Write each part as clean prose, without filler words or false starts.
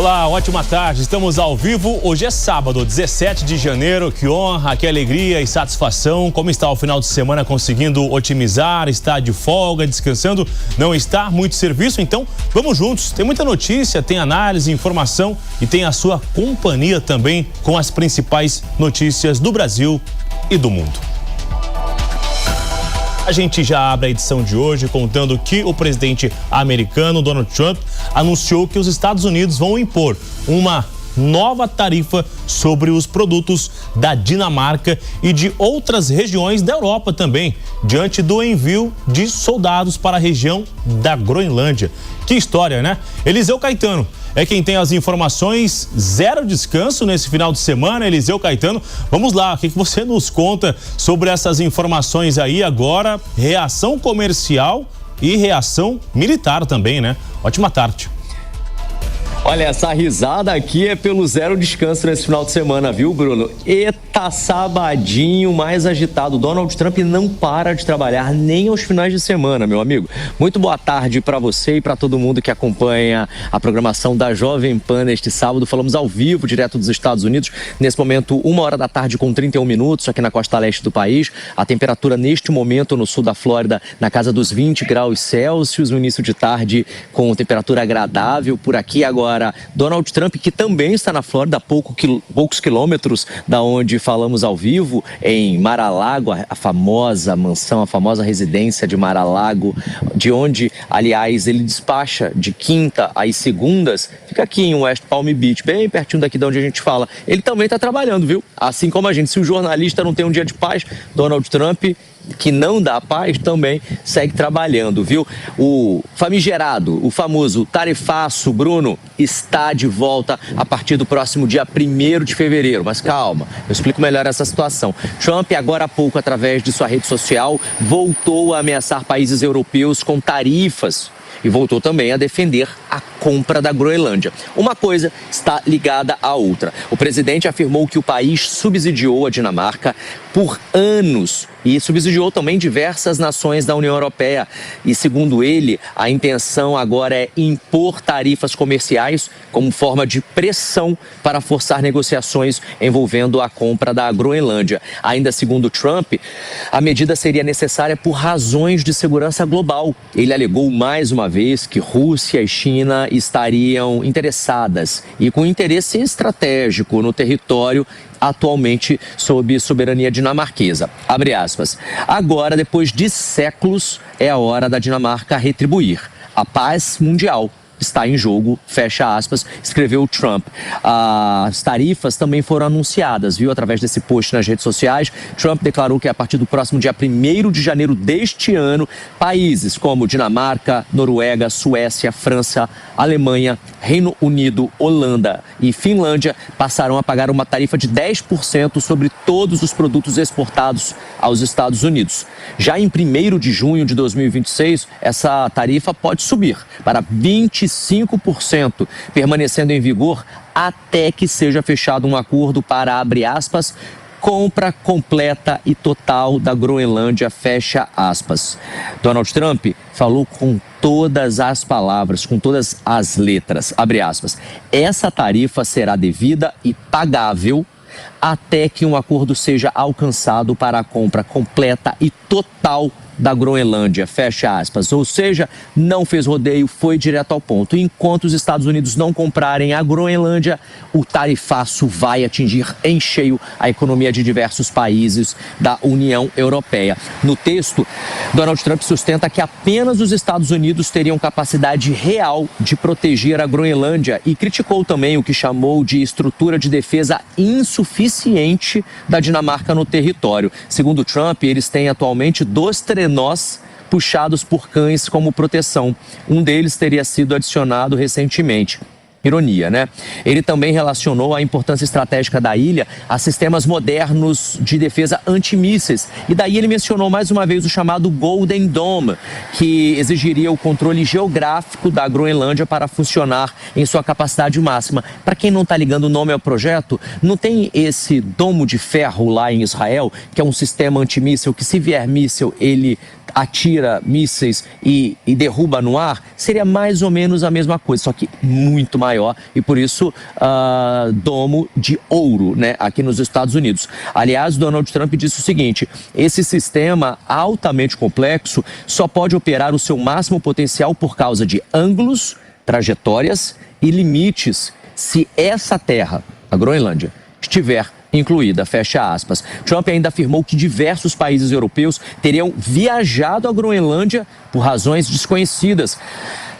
Olá, ótima tarde. Estamos ao vivo. Hoje é sábado, 17 de janeiro. Que honra, que alegria e satisfação. Como está o final de semana conseguindo otimizar? Está de folga, descansando? Não está? Muito serviço? Então, vamos juntos. Tem muita notícia, tem análise, informação e tem a sua companhia também com as principais notícias do Brasil e do mundo. A gente já abre a edição de hoje contando que o presidente americano Donald Trump anunciou que os Estados Unidos vão impor uma nova tarifa sobre os produtos da Dinamarca e de outras regiões da Europa também, diante do envio de soldados para a região da Groenlândia. Que história, né? Eliseu Caetano é quem tem as informações. Zero descanso nesse final de semana, Eliseu Caetano. Vamos lá, o que você nos conta sobre essas informações aí agora? Reação comercial e reação militar também, né? Ótima tarde. Olha, essa risada aqui é pelo zero descanso nesse final de semana, viu, Bruno? Eita, sabadinho mais agitado. Donald Trump não para de trabalhar nem aos finais de semana, meu amigo. Muito boa tarde para você e para todo mundo que acompanha a programação da Jovem Pan neste sábado. Falamos ao vivo, direto dos Estados Unidos. Nesse momento, 1h com 31 minutos aqui na costa leste do país. A temperatura neste momento no sul da Flórida na casa dos 20 graus Celsius. No início de tarde com temperatura agradável por aqui agora. Donald Trump, que também está na Flórida, a poucos quilômetros da onde falamos ao vivo, em Mar-a-Lago, a famosa mansão, a famosa residência de Mar-a-Lago, de onde, aliás, ele despacha de quinta às segundas, fica aqui em West Palm Beach, bem pertinho daqui de onde a gente fala. Ele também está trabalhando, viu? Assim como a gente. Se o jornalista não tem um dia de paz, Donald Trump, que não dá paz, também segue trabalhando, viu? O famigerado, o famoso tarifaço, Bruno, está de volta a partir do próximo dia 1º de fevereiro. Mas calma, eu explico melhor essa situação. Trump, agora há pouco, através de sua rede social, voltou a ameaçar países europeus com tarifas e voltou também a defender a compra da Groenlândia. Uma coisa está ligada à outra. O presidente afirmou que o país subsidiou a Dinamarca por anos e subsidiou também diversas nações da União Europeia. E, segundo ele, a intenção agora é impor tarifas comerciais como forma de pressão para forçar negociações envolvendo a compra da Groenlândia. Ainda segundo Trump, a medida seria necessária por razões de segurança global. Ele alegou mais uma vez que Rússia e China estariam interessadas e com interesse estratégico no território atualmente sob soberania dinamarquesa. Abre aspas. Agora, depois de séculos, é a hora da Dinamarca retribuir. A paz mundial está em jogo, fecha aspas, escreveu Trump. As tarifas também foram anunciadas, viu? Através desse post nas redes sociais, Trump declarou que a partir do próximo dia 1º de janeiro deste ano, países como Dinamarca, Noruega, Suécia, França, Alemanha, Reino Unido, Holanda e Finlândia passarão a pagar uma tarifa de 10% sobre todos os produtos exportados aos Estados Unidos. Já em 1º de junho de 2026, essa tarifa pode subir para 25%, permanecendo em vigor até que seja fechado um acordo para, abre aspas, compra completa e total da Groenlândia, fecha aspas. Donald Trump falou com todas as palavras, com todas as letras, abre aspas. Essa tarifa será devida e pagável até que um acordo seja alcançado para a compra completa e total da Groenlândia, fecha aspas. Ou seja, não fez rodeio, foi direto ao ponto. Enquanto os Estados Unidos não comprarem a Groenlândia, o tarifaço vai atingir em cheio a economia de diversos países da União Europeia. No texto, Donald Trump sustenta que apenas os Estados Unidos teriam capacidade real de proteger a Groenlândia e criticou também o que chamou de estrutura de defesa insuficiente da Dinamarca no território. Segundo Trump, eles têm atualmente 2 trenós puxados por cães como proteção. Um deles teria sido adicionado recentemente. Ironia, né? Ele também relacionou a importância estratégica da ilha a sistemas modernos de defesa antimísseis. E daí ele mencionou mais uma vez o chamado Golden Dome, que exigiria o controle geográfico da Groenlândia para funcionar em sua capacidade máxima. Para quem não está ligando o nome ao projeto, não tem esse domo de ferro lá em Israel, que é um sistema antimíssil que, se vier míssil, ele atira mísseis e derruba no ar, seria mais ou menos a mesma coisa, só que muito maior e por isso domo de ouro, né, aqui nos Estados Unidos. Aliás, Donald Trump disse o seguinte: esse sistema altamente complexo só pode operar o seu máximo potencial por causa de ângulos, trajetórias e limites se essa terra, a Groenlândia, estiver incluída, fecha aspas. Trump ainda afirmou que diversos países europeus teriam viajado à Groenlândia por razões desconhecidas,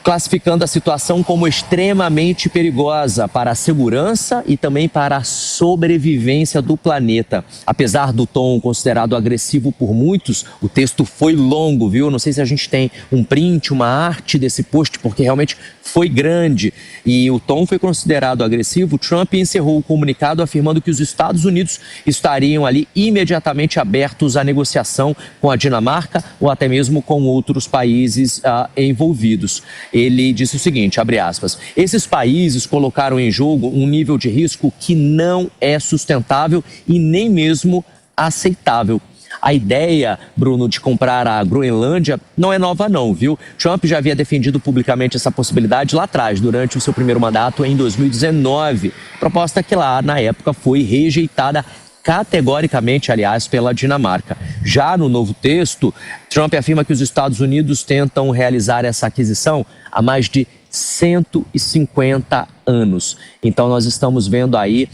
classificando a situação como extremamente perigosa para a segurança e também para a sobrevivência do planeta. Apesar do tom considerado agressivo por muitos, o texto foi longo, viu? Não sei se a gente tem um print, uma arte desse post, porque realmente foi grande e o tom foi considerado agressivo. Trump encerrou o comunicado afirmando que os Estados Unidos estariam ali imediatamente abertos à negociação com a Dinamarca ou até mesmo com outros países envolvidos. Ele disse o seguinte, abre aspas: esses países colocaram em jogo um nível de risco que não é sustentável e nem mesmo aceitável. A ideia, Bruno, de comprar a Groenlândia não é nova não, viu? Trump já havia defendido publicamente essa possibilidade lá atrás, durante o seu primeiro mandato em 2019. Proposta que lá, na época, foi rejeitada categoricamente, aliás, pela Dinamarca. Já no novo texto, Trump afirma que os Estados Unidos tentam realizar essa aquisição há mais de 150 anos. Então nós estamos vendo aí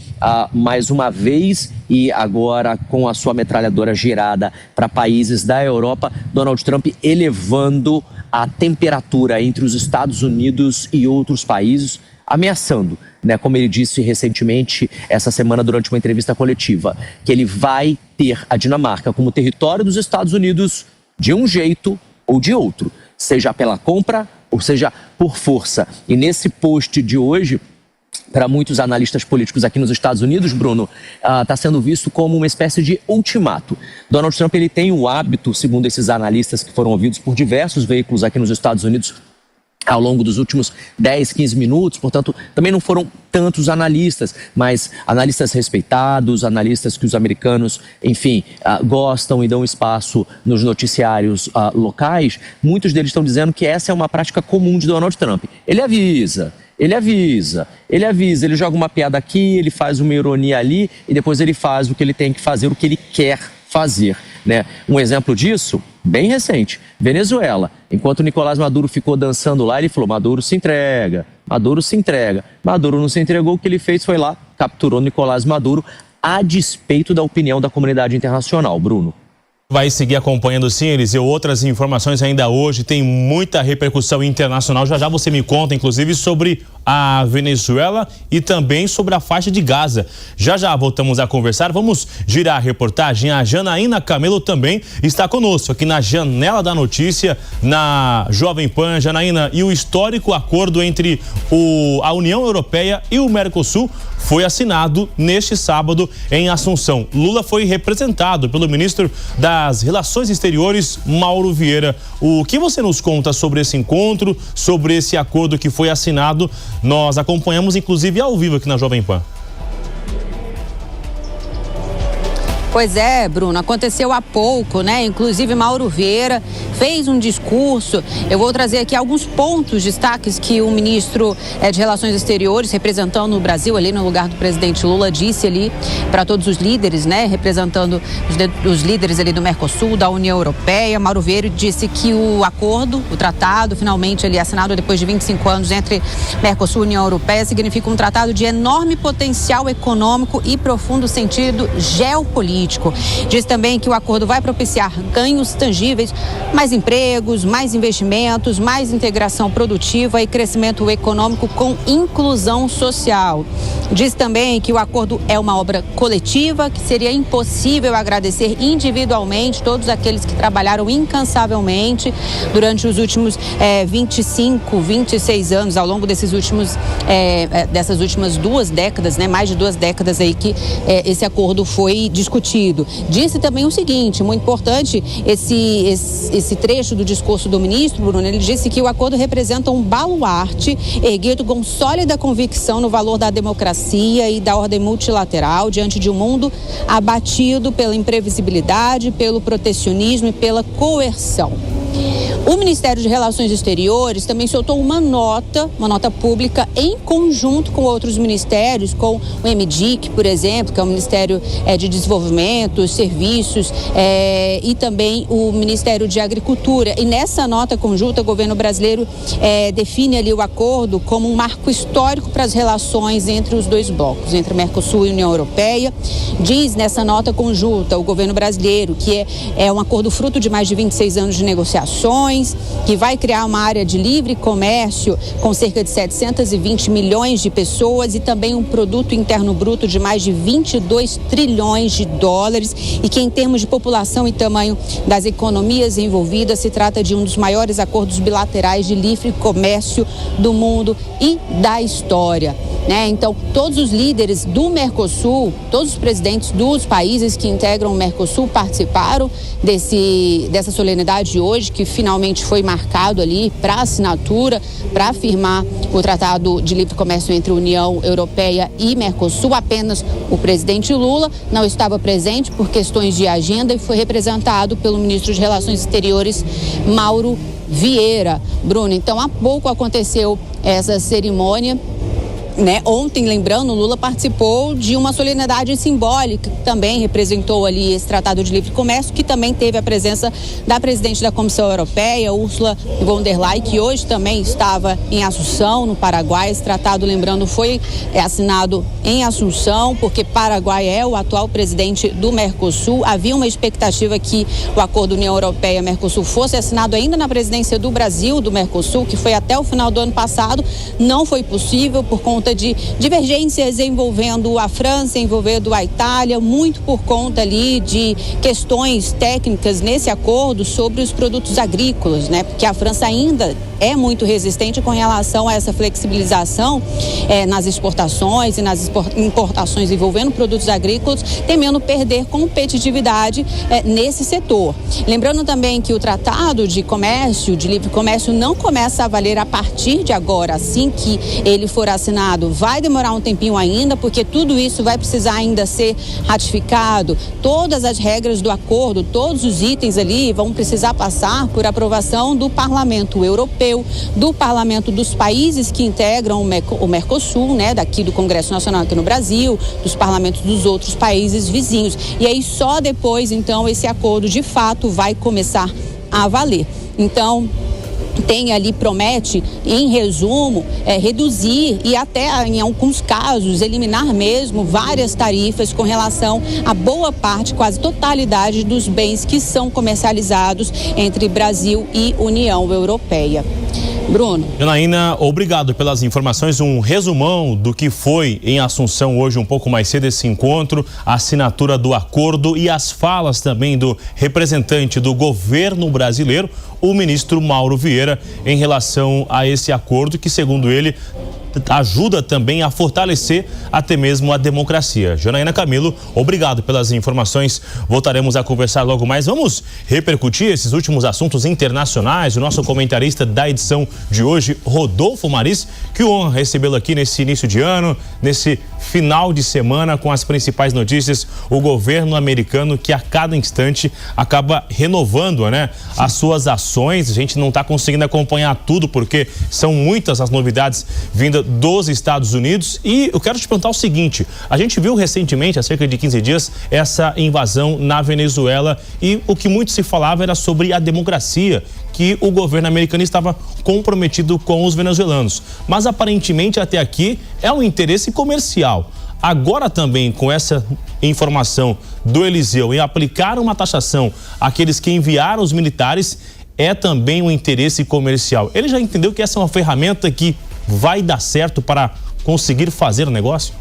mais uma vez, e agora com a sua metralhadora girada para países da Europa, Donald Trump elevando a temperatura entre os Estados Unidos e outros países, ameaçando, né, como ele disse recentemente, essa semana, durante uma entrevista coletiva, que ele vai ter a Dinamarca como território dos Estados Unidos de um jeito ou de outro, seja pela compra ou seja por força. E nesse post de hoje, para muitos analistas políticos aqui nos Estados Unidos, Bruno, está sendo visto como uma espécie de ultimato. Donald Trump ele tem o hábito, segundo esses analistas que foram ouvidos por diversos veículos aqui nos Estados Unidos, ao longo dos últimos 10, 15 minutos, portanto, também não foram tantos analistas, mas analistas respeitados, analistas que os americanos, enfim, gostam e dão espaço nos noticiários locais. Muitos deles estão dizendo que essa é uma prática comum de Donald Trump. Ele avisa, ele joga uma piada aqui, ele faz uma ironia ali e depois ele faz o que ele tem que fazer, o que ele quer fazer, né? Um exemplo disso, bem recente, Venezuela. Enquanto Nicolás Maduro ficou dançando lá, ele falou: Maduro se entrega, Maduro se entrega. Maduro não se entregou, o que ele fez foi lá, capturou Nicolás Maduro, a despeito da opinião da comunidade internacional, Bruno. Vai seguir acompanhando, sim, Eliseu. Outras informações ainda hoje, tem muita repercussão internacional. Já já você me conta, inclusive, sobre a Venezuela e também sobre a faixa de Gaza. Já já voltamos a conversar. Vamos girar a reportagem. A Janaína Camelo também está conosco aqui na Janela da Notícia, na Jovem Pan. Janaína, e o histórico acordo entre a União Europeia e o Mercosul foi assinado neste sábado em Assunção. Lula foi representado pelo ministro das Relações Exteriores, Mauro Vieira. O que você nos conta sobre esse encontro, sobre esse acordo que foi assinado? Nós acompanhamos, inclusive, ao vivo aqui na Jovem Pan. Pois é, Bruno, aconteceu há pouco, né? Inclusive Mauro Vieira fez um discurso. Eu vou trazer aqui alguns pontos, destaques que o ministro de Relações Exteriores, representando o Brasil ali no lugar do presidente Lula, disse ali para todos os líderes, né? Representando os líderes ali do Mercosul, da União Europeia. Mauro Vieira disse que o acordo, o tratado, finalmente ali assinado depois de 25 anos entre Mercosul e União Europeia, significa um tratado de enorme potencial econômico e profundo sentido geopolítico. Diz também que o acordo vai propiciar ganhos tangíveis, mais empregos, mais investimentos, mais integração produtiva e crescimento econômico com inclusão social. Diz também que o acordo é uma obra coletiva, que seria impossível agradecer individualmente todos aqueles que trabalharam incansavelmente durante os últimos 25, 26 anos, ao longo dessas últimas 2 décadas, né? Mais de 2 décadas aí que esse acordo foi discutido. Disse também o seguinte, muito importante, esse trecho do discurso do ministro, Bruno, ele disse que o acordo representa um baluarte erguido com sólida convicção no valor da democracia e da ordem multilateral diante de um mundo abatido pela imprevisibilidade, pelo protecionismo e pela coerção. O Ministério de Relações Exteriores também soltou uma nota pública em conjunto com outros ministérios, com o MDIC, por exemplo, que é o Ministério de Desenvolvimento, Serviços e também o Ministério de Agricultura. E nessa nota conjunta, o governo brasileiro define ali o acordo como um marco histórico para as relações entre os dois blocos, entre Mercosul e União Europeia. Diz nessa nota conjunta o governo brasileiro que é um acordo fruto de mais de 26 anos de negociações, que vai criar uma área de livre comércio com cerca de 720 milhões de pessoas e também um produto interno bruto de mais de 22 trilhões de dólares e que em termos de população e tamanho das economias envolvidas se trata de um dos maiores acordos bilaterais de livre comércio do mundo e da história, né? Então, todos os líderes do Mercosul, todos os presidentes dos países que integram o Mercosul participaram dessa solenidade de hoje, que finalmente foi marcado ali para assinatura, para firmar o Tratado de Livre Comércio entre União Europeia e Mercosul. Apenas o presidente Lula não estava presente por questões de agenda e foi representado pelo ministro de Relações Exteriores, Mauro Vieira. Bruno, então há pouco aconteceu essa cerimônia, né? Ontem, lembrando, Lula participou de uma solenidade simbólica que também representou ali esse Tratado de Livre Comércio, que também teve a presença da presidente da Comissão Europeia, Ursula von der Leyen, que hoje também estava em Assunção, no Paraguai. Esse tratado, lembrando, foi assinado em Assunção, porque Paraguai é o atual presidente do Mercosul. Havia uma expectativa que o acordo União Europeia-Mercosul fosse assinado ainda na presidência do Brasil, do Mercosul, que foi até o final do ano passado. Não foi possível por conta de divergências envolvendo a França, envolvendo a Itália, muito por conta ali de questões técnicas nesse acordo sobre os produtos agrícolas, né? Porque a França ainda é muito resistente com relação a essa flexibilização nas exportações e nas importações envolvendo produtos agrícolas, temendo perder competitividade nesse setor. Lembrando também que o Tratado de Comércio, de Livre Comércio, não começa a valer a partir de agora, assim que ele for assinado. Vai demorar um tempinho ainda, porque tudo isso vai precisar ainda ser ratificado. Todas as regras do acordo, todos os itens ali vão precisar passar por aprovação do Parlamento Europeu, do Parlamento dos países que integram o Mercosul, né, daqui do Congresso Nacional aqui no Brasil, dos parlamentos dos outros países vizinhos. E aí só depois, então, esse acordo de fato vai começar a valer. Então, promete, em resumo, reduzir e até, em alguns casos, eliminar mesmo várias tarifas com relação a boa parte, quase totalidade dos bens que são comercializados entre Brasil e União Europeia. Bruno. Janaína, obrigado pelas informações. Um resumão do que foi em Assunção hoje, um pouco mais cedo, esse encontro, a assinatura do acordo e as falas também do representante do governo brasileiro, o ministro Mauro Vieira, em relação a esse acordo que, segundo ele, ajuda também a fortalecer até mesmo a democracia. Janaína Camilo, obrigado pelas informações. Voltaremos a conversar logo mais. Vamos repercutir esses últimos assuntos internacionais. O nosso comentarista da edição de hoje, Rodolfo Maris, que honra recebê-lo aqui nesse início de ano, nesse final de semana, com as principais notícias. O governo americano que a cada instante acaba renovando, né, as suas ações. A gente não está conseguindo acompanhar tudo porque são muitas as novidades vindas dos Estados Unidos. E eu quero te perguntar o seguinte: a gente viu recentemente, há cerca de 15 dias, essa invasão na Venezuela, e o que muito se falava era sobre a democracia, que o governo americano estava comprometido com os venezuelanos. Mas aparentemente até aqui é um interesse comercial. Agora também, com essa informação do Eliseu em aplicar uma taxação àqueles que enviaram os militares, é também um interesse comercial. Ele já entendeu que essa é uma ferramenta que vai dar certo para conseguir fazer o negócio?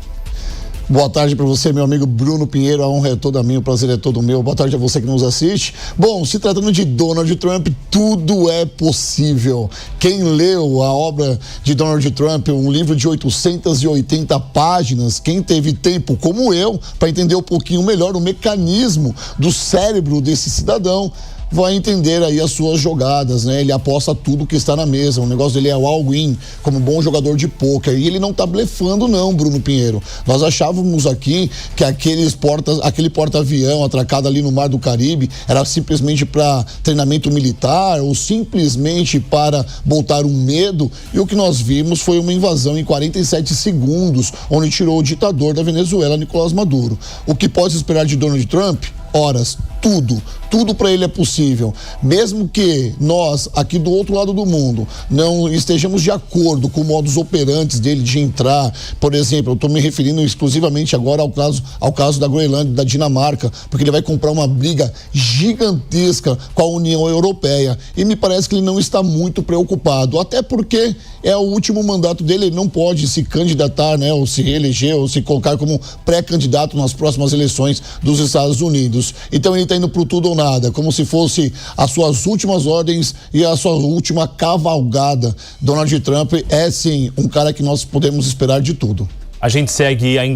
Boa tarde para você, meu amigo Bruno Pinheiro. A honra é toda minha, o prazer é todo meu. Boa tarde a você que nos assiste. Bom, se tratando de Donald Trump, tudo é possível. Quem leu a obra de Donald Trump, um livro de 880 páginas, quem teve tempo, como eu, para entender um pouquinho melhor o mecanismo do cérebro desse cidadão, vai entender aí as suas jogadas, né? Ele aposta tudo que está na mesa. O negócio dele é o all-in, como bom jogador de pôquer. E ele não tá blefando não, Bruno Pinheiro. Nós achávamos aqui que aquele porta-avião atracado ali no Mar do Caribe era simplesmente para treinamento militar ou simplesmente para botar um medo. E o que nós vimos foi uma invasão em 47 segundos, onde tirou o ditador da Venezuela, Nicolás Maduro. O que pode esperar de Donald Trump? Horas, tudo para ele é possível. Mesmo que nós, aqui do outro lado do mundo, não estejamos de acordo com o modus operandi dele de entrar, por exemplo, eu estou me referindo exclusivamente agora ao caso da Groenlândia, da Dinamarca, porque ele vai comprar uma briga gigantesca com a União Europeia. E me parece que ele não está muito preocupado, até porque é o último mandato dele, ele não pode se candidatar, né, ou se reeleger, ou se colocar como pré-candidato nas próximas eleições dos Estados Unidos. Então ele está indo pro tudo ou nada, como se fosse as suas últimas ordens e a sua última cavalgada. Donald Trump é sim um cara que nós podemos esperar de tudo. A gente segue ainda